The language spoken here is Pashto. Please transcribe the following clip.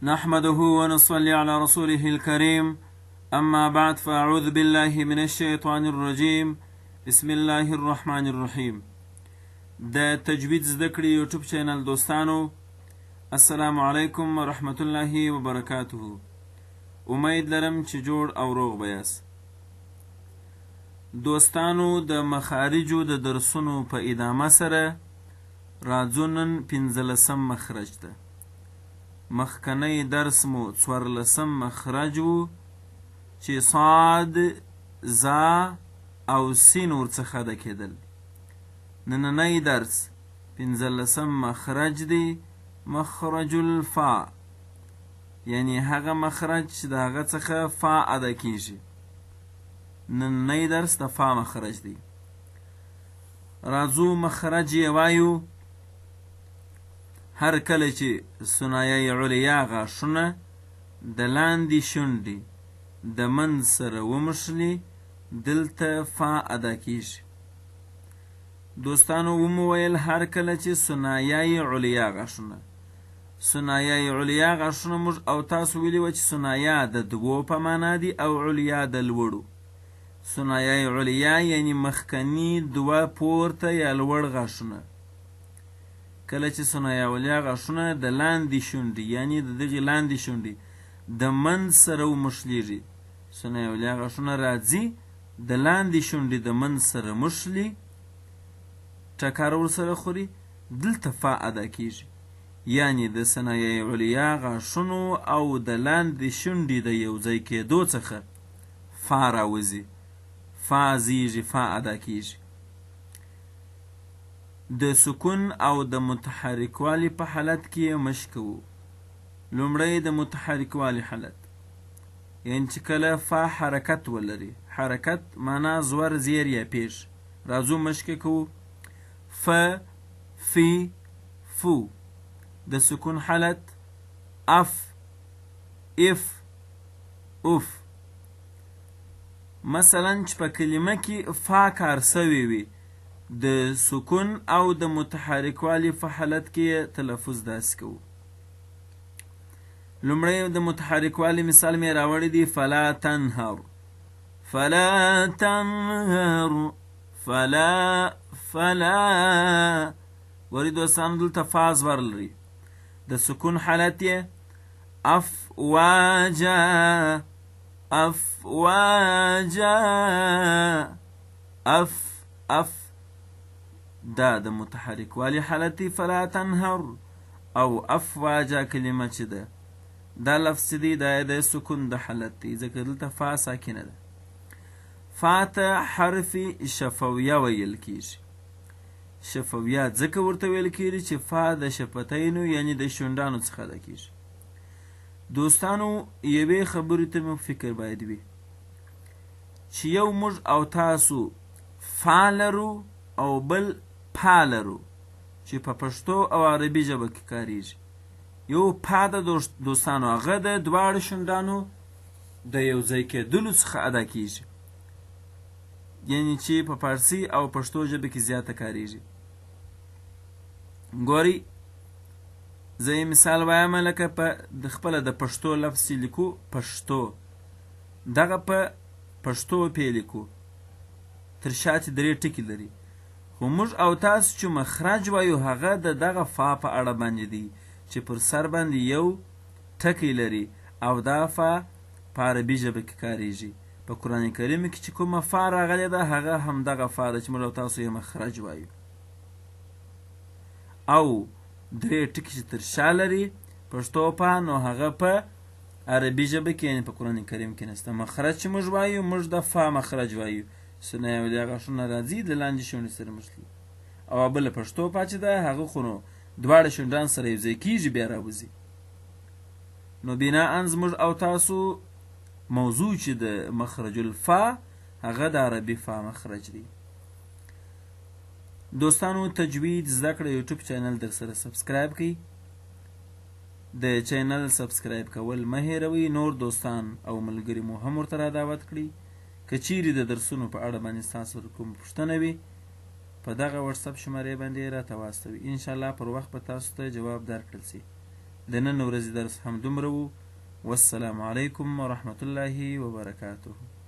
نحمده ونصلي على رسوله الكريم أما بعد فأعوذ بالله من الشيطان الرجيم بسم الله الرحمن الرحيم. د تجوید زده کړې یوټیوب چینل دوستانو، السلام علیکم ورحمت الله وبرکاته. امید لرم چې جوړ او روغ به یاست. دوستانو، د مخارجو د درسونو په ادامه سره راځو نن 15 مخرج ده. مخکنی درس مو 14 مخرج و چې صاد، زا او سین ورڅخه ده کېدل. نننی درس 15 مخرج دی، مخرج الفا، یعنی هغه مخرج چې د هغه څخه فا ادا کیږي. نننی درس د فا مخرج دی. راځو مخرج یې وایو. هر کله چې ثنایه علیا غاښونه د لاندې شونډې د منځ سره ومښلي، دلته فا ادا کیږي. دوستانو، ومو ویل هر کله چې ثنایه علیا غاښونه، ثنایه علیا غاښونه موږ او تاسو ویلي وه چې ثنایه د دوو په معنا دي او علیا د لوړو. ثنایه علیا یعنی مخکني دوه پورته یا لوړ غاښونه. کله چې ثنایه علیا غاښونه د لاندې شونډې یعنی د دغې لاندې شونډې د منځ سره ومښلېږي، ثنایه علیا غاښونه راځي د لاندې شونډې د منځ سره مښلي، ټکر ورسره خوري، دلته فا ادا کیږي. یعنی د ثنایه علیا غاښونو او د لاندې شونډې د یو ځای کېدو څخه فا راوځي، فا زیږي، فا ادا کیږي. د سکون او د متحرکوالي په حالت کې یې مشق کوو. لومړی د متحرکوالي حالت، یعنی چې کله فا حرکت ولري. حرکت معنا زور، زیر یا پیش. راځو مشق کوو. ف، فی، فو. د سکون حالت، اف، اف، اف. مثلا چې په کلمه کې فا کار سوی وي، د سکون او د متحرکوالي په حالت کې تلفظ داسې کوو. لومړی د متحرکوالي مثال مې راوړی دی. فلا تنهر، فلا تنهر، فلا، فلا. ورې دوستانو، دلته فا زور لري. د سکون حالت یې افواجا، افواجا، اف، اف. دا د متحرکوالي حالت دی. فلا تنهر او افواجا کلمه چې ده، دا لفظ دی، دا د سکون د حالت دی، ځکه دلته فا ساکنه ده. فا ته حرف شفویه ویل کیږي. شفویه ځکه ورته ویل کیږي چې فا د شفتینو یعنی د شونډانو څخه ده کیږي. دوستانو، یوې خبرې ته مو فکر باید وي چې یو موږ او تاسو فا لرو او بل پا لرو، چې په پښتو او عربي ژبه کې کاریږي. یو پا د دوستانو هغه د دواړو شونډانو د یو ځای کېدلو څخه ادا کیږي، یعنی چې په فارسي او پښتو ژبه کې زیاته کاریږي. ګورئ، زه یې مثال وایم، لکه په خپله د پښتو لفظ چې لیکو، پښتو، دغه په پښتو پې لیکو، تر شا چې 3 ټکي لري. خو موږ او تاسو چې مخرج وایو، هغه د دغه فا په اړه باندې دی چې پر سر باندې یو ټکی لري او دا فا په عربي ژبه کې کاریږي. په قرآن کریم کې چې کومه فا راغلې ده، هغه همدغه فا ده چې موږ او تاسو یې مخرج وایو. او 3 ټکي چې تر شا لري پښتو فا، نو هغه په عربي ژبه کې یعنی په قرآن کریم کې نشته. مخرج چې موږ وایو، موږ د فا مخرج وایو. ثنایه علیا غاښونه راځي د لاندې شونډې سره مښلي. او بله پښتو فا چې ده، هغه خو نو دواړه شونډان سره یو ځای کېږي، بیا راوځي. نو بناءً زموږ او تاسو موضوع چې د مخرج الفا، هغه د عربي فا مخرج دی. دوستانو، تجوید زده کړه یوټیوب چینل در سره سبسکرایب کړئ. د چینل سبسکرایب کول مه هېروئ. نور دوستان او ملګري مو هم ورته را دعوت کړئ. که چیرې د درسونو په اړه باندې ستاسو کومه پوښتنه وي، په دغه واتساپ شمارې باندې راته واستوئ. انشاءالله پر وخت به تاسو ته جواب درکړل شي. د نن ورځې درس هم دومره و. والسلام علیکم ورحمة الله وبرکاته.